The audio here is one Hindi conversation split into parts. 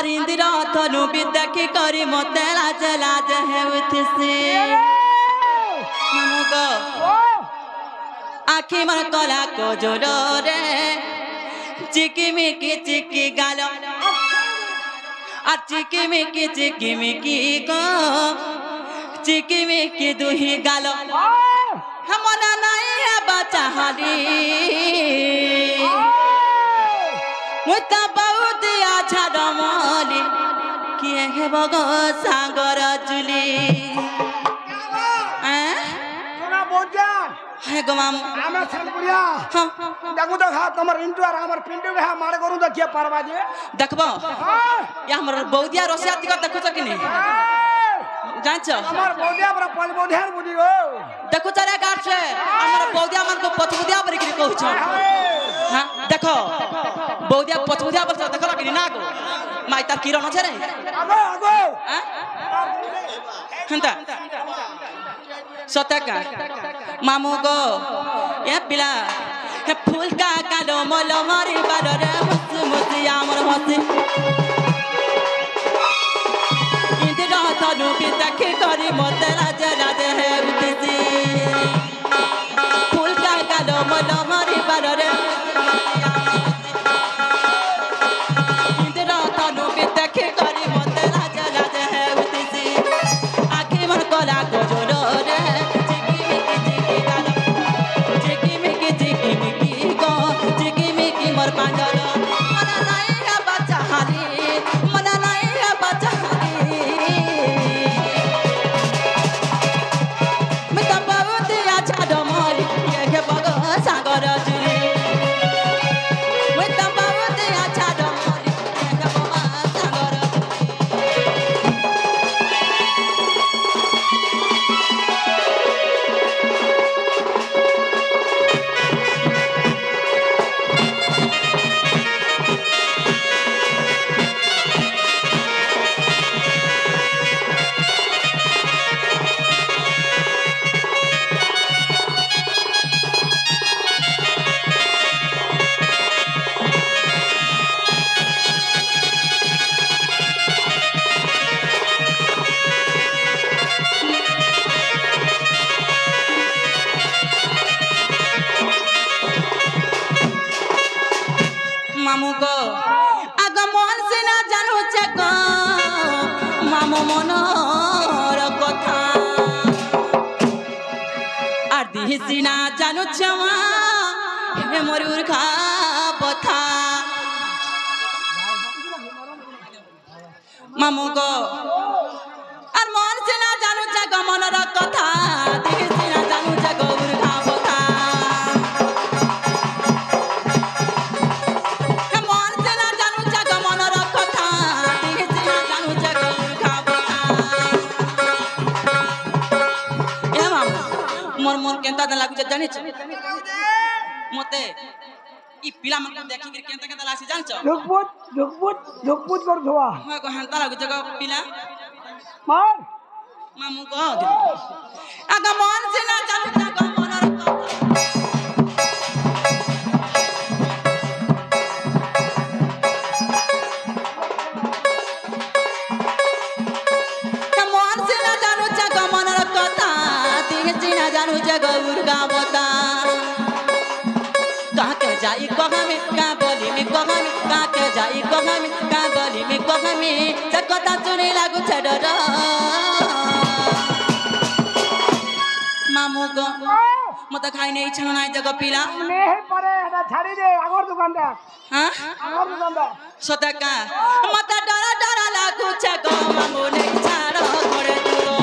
अरिंदिरा धनु विद्या करी मते लाज लाज है उठसे मामू को आखी मन कला को जोरो रे चिकी मिकी गालो आ चिकी मिकी को चिकी मिकी दुही गालो हमना नहीं है बच्चा हाली मुता बहुत अच्छा डमली किए है बगो सांगर जुली सोना बोझा है गो मामू आमे सनपुरिया हां देखु तो हा तमर इंटू और हमर पिंटू के मार करू तो के परवा जे देखबो या हमर बौदिया रसिया तिक देखु छ कि नहीं जान्छ हमर बौदिया पर पल बौदिया बुझी गो देखु चरे गाठ से हमर बौदिया मन को पथबुदिया पर कि कहू छ हां देखो बौदिया पथबुदिया पर देखला कि ना गो माई तार किरण छ रे आगो आगो हां हंता सतका मामू गो ए पिला हे फूल का कालो मोल मारी बारे मुस मुस आमर हसी इंदिरा धनु विद्या करी मते लाज लाज है उठसी फूल का कालो मोल मारी बारे इंदिरा धनु विद्या करी मते लाज लाज है उठसी आखी मन कोला को जोरो मोर पांजर मना नहीं है बच्चा हाली मना नहीं है बच्चा हाली मैं तो बहुत अच्छा डमली ये के बगो सागर जुली मैं तो बहुत अच्छा डमली ये के बगो सागर मामू को आगमन से ना जानू चक मामू मनोर कथा आदि सिना जानू छवा हे मरुर खा पथा मामू को और मन से ना जानू चक मनोर कथा आदि सिना जानू चक उर खा पथा मोर मन केंता न लागु जानि छ मते ई पिला मन देखि के केंता केंता लासी जान छ झुकपुट कर धोआ म को हंता लागु जग पिला मार मामू को आगा मन से ना जान जग मनर जाई कहमे का बोली में कहमे का के जाई कहमे का बोली में कहमे जकता चुने लागु छ डर मामू को मत खाइ नै इच्छा नै जग पिला ने परे हटा छाड़ी दे आगर दुकान दे हां आगर दुकान दे सतका मत डर डर लागु छ ग मामू नै छाड़ घरे दुरो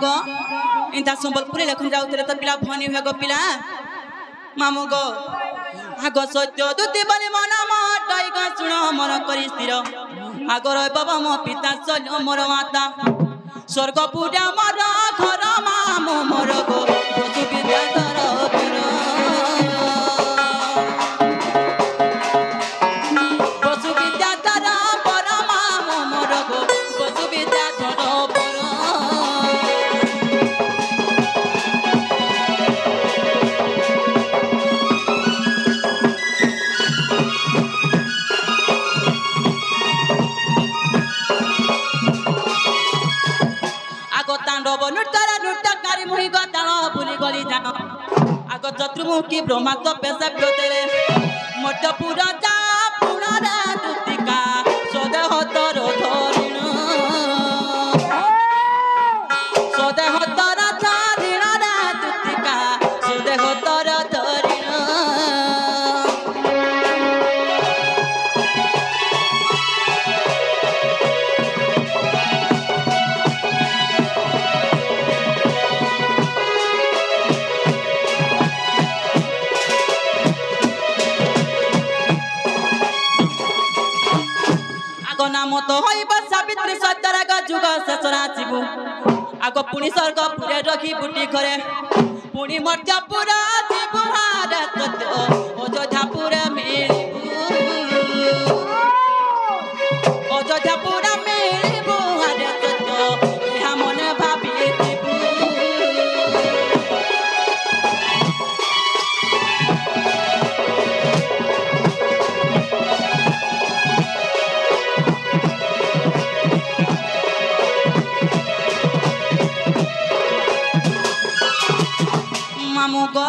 गो इंता संबलपुरी लेखन जाउतले त पिला भनी हुए गो पिला मामु गो आगो सत्य दुति बलि मन मटाई गा सुन मन करी स्थिर आगो रह बाबा मो पिता चल मोर माता स्वर्ग पूजा मोर घर मामु मोर गो बसु विद्या दर पुर बसु विद्या दर पर मामु मोर गो बसु विद्या दर पुर नृत्यकारी मुहि गताल भूली गली जान आग चतुर्मुखी ब्रह्मास्त्र पेशा प्योतेरे मध्यपुर जा पुनरा दुतिका सदेह तर धरिण सदेह तर धरिण रा दुतिका सदेह तर धरिण नाम तो होइबा सावित्री सत्यराग जुग शेषरा जीवु आगो पुणी स्वर्ग पुरे रखी बुटी घरे पुणी मध्यपुर जीवु हारे सत्य अयोध्यापुर मिलिबु अयोध्यापुर मिलिबु हारे सत्य इहा मने भाबिथिबु मामुगो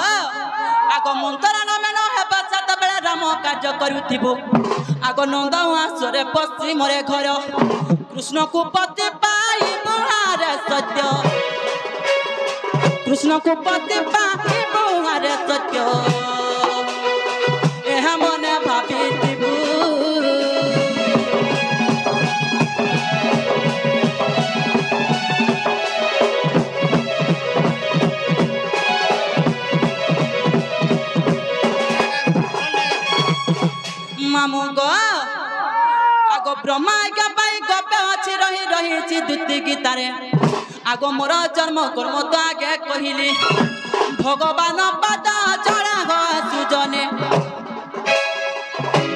आगो मंतरा नमेन हेबा सात बेला राम कार्य करुथिबु आगो नंदवासरे पश्चिमरे घर कृष्ण को पति पाइबु हारे सत्य कृष्ण को पति पाइबु हारे सत्य एहा मने भाबिथिबु मामुगो आगो ब्रह्मा आज्ञा पाई गपे अच्छी रही रही दुति गीतारे आगो मोर जन्म कर्म तो आगे कहली भगवान पद जड़ा हो सुजने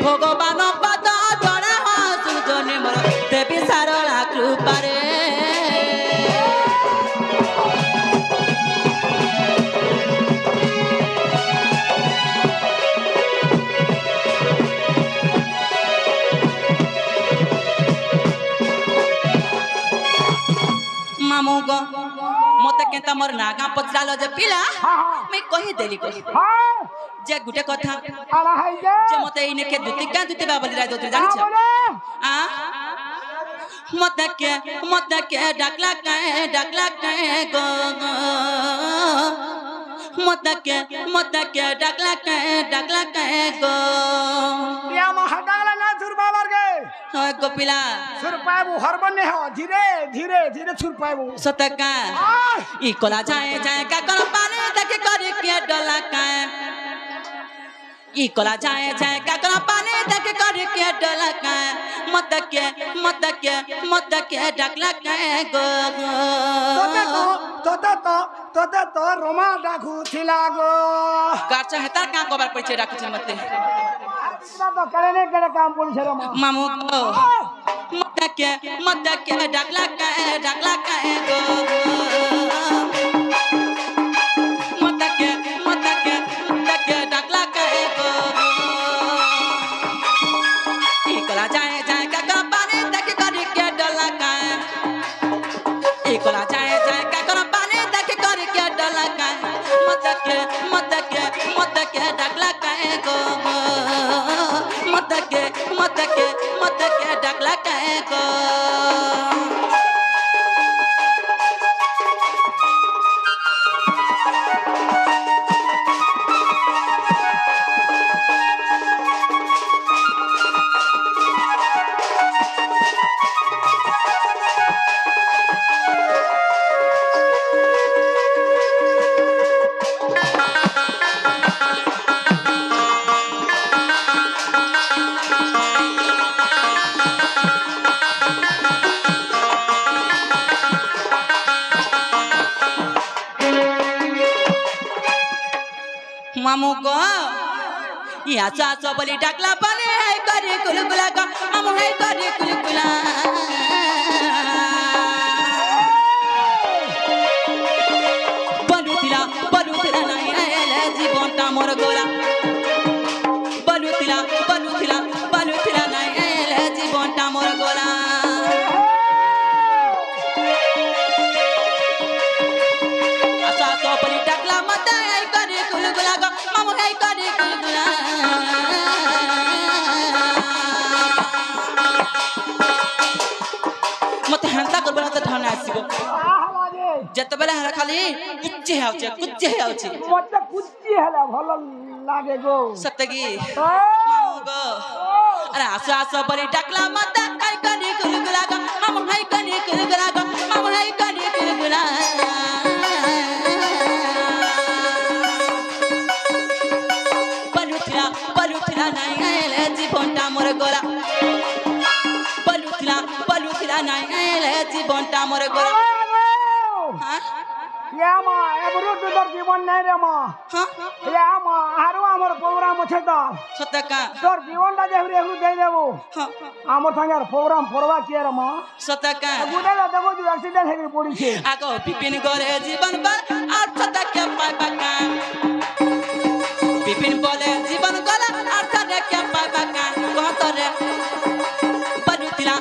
भगवान पद जड़ा हो सुजने मोर देवी सारला कृपारे मामुगो मते केता मोर नागा पचरालो जे पिला मैं कहि देली को जे गुटे कथा जे मते इने के दुति बाबली राय दोते जानि छ आ मते के डाकला काए गो मते के डाकला काए गो या महाडाला ना सुरबाबर गे होय गोपिला सुरपाबू हरबने हो धीरे धीरे धीरे सुरपाबू सतका ई कोला जाए का कर पानी देख कर के डला का ई कोला जाए का कर पानी देख कर के डला का मत के डाकला का गो तो रोमा डाकू थिला गो गाचा हेता का कोबार परिचय डाकू छ मते तो करे ने करे काम पुलिस रोमा मामू को मत के डाकला का गो मत के डाकला का गो ई कोला जाए का कर पानी देख कर के डला का ई कोला जाए का कर पानी देख कर के डला का मत के डाकला का गो मत के डाकला का गो या सास बोली डाकला बने है करे कुलकुला का हम है करे कुलकुला बलुतिला नहीं आले जीवनटा मोर गोला बलुतिला नहीं आले जीवनटा मोर गोला सास बोली डाकला मत है करे कुलकुला का हम है करे कुलकुला मत हंता करबला त ठाना आसीबो जत बेला हरा खाली कुच्चे आउचे मत कुच्ची हला भलो लागे गो सतगी गो अरे आसो बोली डाकला मत आई करे कुलकुला का हम है करे कुलकुला का हम है करे कुलकुला बलुतिला नहीं आले जीवनटा मोर गोला बलुतिला नहीं आले जीवनटा मोर गोला हां या मा एबरो तोर जीवन नहीं रे मा हां या मा आरो हमर प्रोग्राम छै त सतका तोर जीवनटा जेहरे एकरु दे देबो हां हमर संगे प्रोग्राम करवा के रे मा सतका गुडे देखो जो एक्सीडेंट हेगे पड़ी छे आगो पिपिन करे जीवन पर आ सतका पाय बाका पिपिन बोले जीवन गला अर्थ रे क्या पाय बाका कहत रे बलुतिला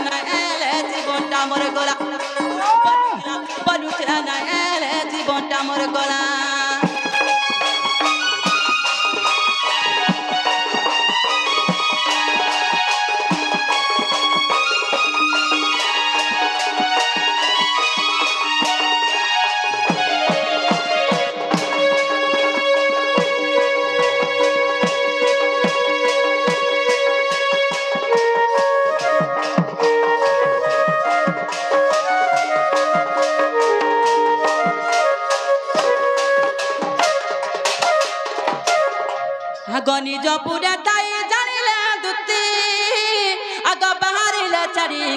ना एले जीवनटा मोर गोला बलुतिला ना एले जीवनटा मोर गोला गनी जो पूरा ताई जानिले दुत्ती आग बहारिले चरी